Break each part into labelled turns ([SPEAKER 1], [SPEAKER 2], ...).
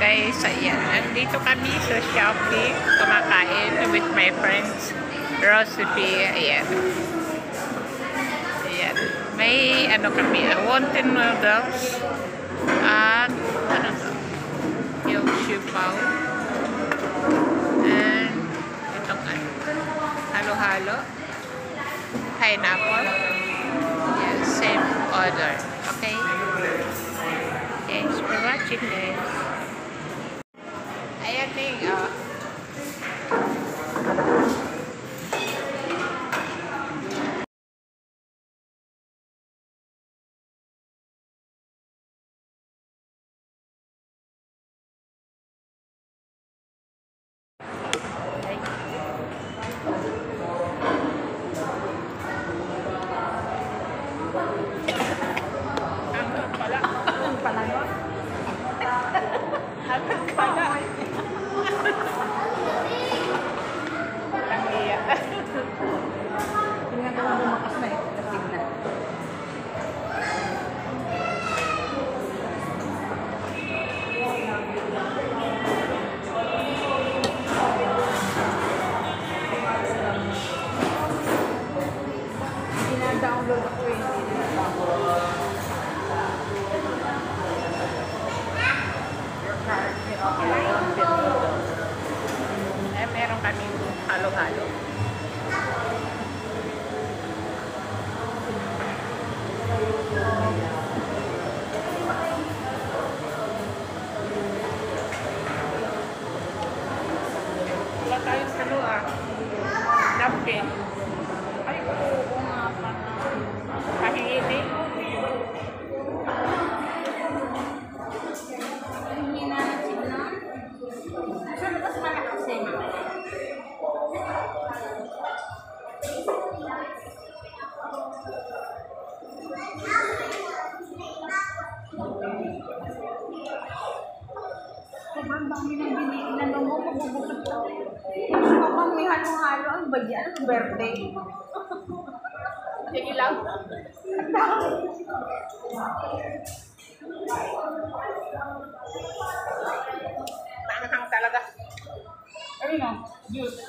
[SPEAKER 1] Guys, ayan. Nandito kami sa Shopee. Kumakain with my friends. Recipe. Ayan. Ayan. May ano kami, wonton noodles. At ano to? Yung siupaw. And itong ano. Halo-halo. Pineapple. Yes, same order. Okay? Thanks for watching, guys. Ayan din, oh.
[SPEAKER 2] Download ako eh.
[SPEAKER 1] Meron kami halo-halo. Wala tayong salo napkin.
[SPEAKER 2] Ay, oo nga pa.
[SPEAKER 1] Pahingin eh.
[SPEAKER 2] Hindi na sigla. Saan mas malakas eh, mama? Sobrang dami ng binigyan mo, mabubusog ka. Kapag may halo-halo, ang bagay, ano birthday?
[SPEAKER 1] Sige lang. Manghang talaga.
[SPEAKER 2] Ayun na, juice.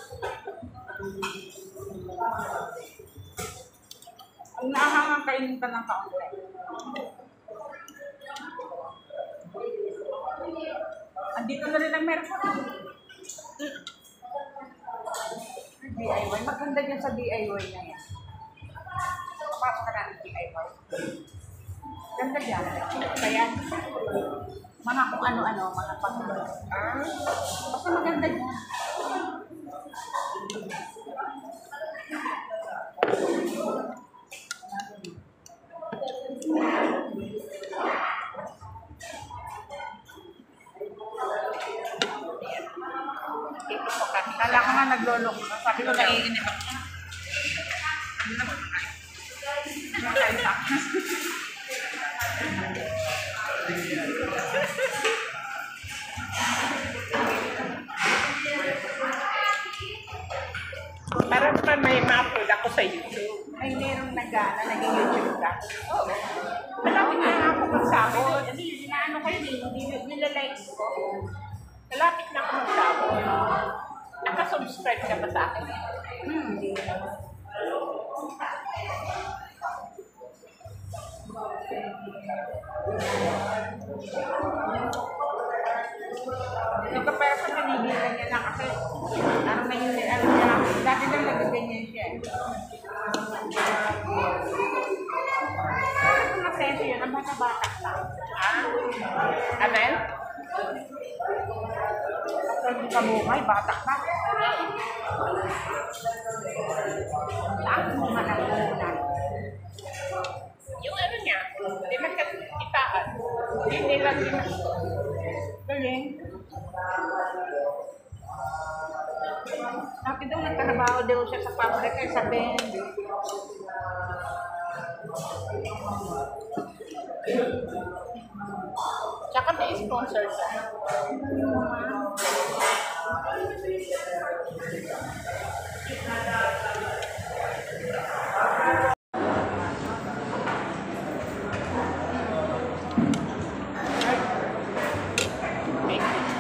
[SPEAKER 2] Ang naahangang kainin ka ng kaunti. Andito na rin ang meron ko. DIY. Maganda dyan sa DIY na yan. Pasok ka na ng DIY. Ganda dyan. Kaya, mga kung ano-ano, mga pag-ano. Basta maganda dyan. Kala ko nga naglolok. Sabi ko naiinip ako. Ano naman? Makain pa.
[SPEAKER 1] Parang pa may ma-upload ako sa YouTube.
[SPEAKER 2] Ay, merong naging YouTube ka.
[SPEAKER 1] Oo. Malapit na nga ako magsabot.
[SPEAKER 2] Hindi, inaano ko yun, nilalikes ko.
[SPEAKER 1] Malapit na ako magsabot. Naka-subscribe ka ba sa akin?
[SPEAKER 2] Hindi. Yung kapaya sa panigilan niya na kasi parang nahili, ano niya, dati lang nagaganyan siya. Ano masenso yun, ang bata-bata pa.
[SPEAKER 1] Amen?
[SPEAKER 2] Kapag hindi ka bumay, bata pa. Saan mo managunan?
[SPEAKER 1] Yung ano niya, hindi magkakitaan. Hindi lang din.
[SPEAKER 2] Galing. Dati daw nagtrabaho daw siya sa pabrika, sa bend.
[SPEAKER 1] Tsaka may sponsor siya. Thank you.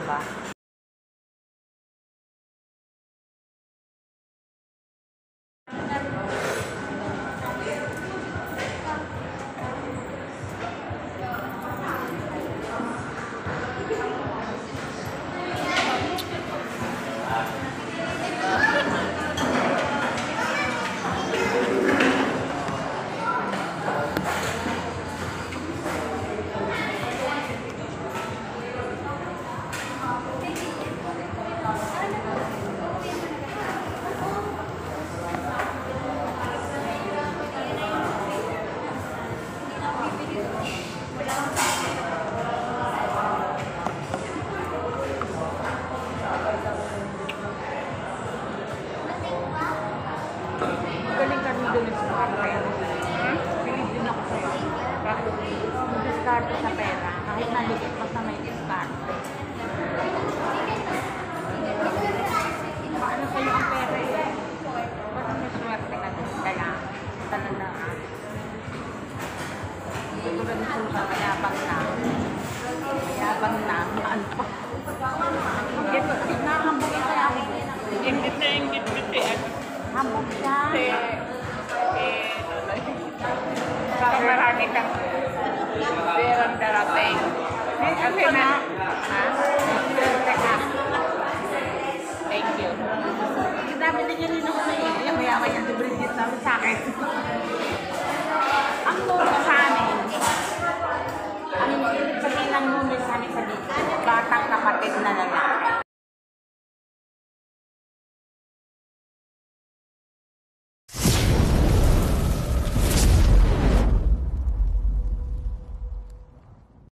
[SPEAKER 2] ba? Galing kami doon sa mga kaya. Pilig din ako sa'yo. Mag-discard sa pera. Kahit naligit, basta may discard. Paano sa'yo ang pera eh? Basta may swerte ka doon. Kaya, talaga. Ito na din siya, mayabang na. Mayabang na. Maan pa. Nakahambugin kaya ako.
[SPEAKER 1] Ingit na ingit kasi
[SPEAKER 2] Hambog siya.
[SPEAKER 1] baka marami kang perang darating. Kasi na, ha? Thank you.
[SPEAKER 2] Ang dami na niya rin ako na eh. Yung mayaman yung Bridget namin sa akin. Ang muna sa amin, ang sabihin ng muna sa amin sa dito, batang kapatid na lalaki.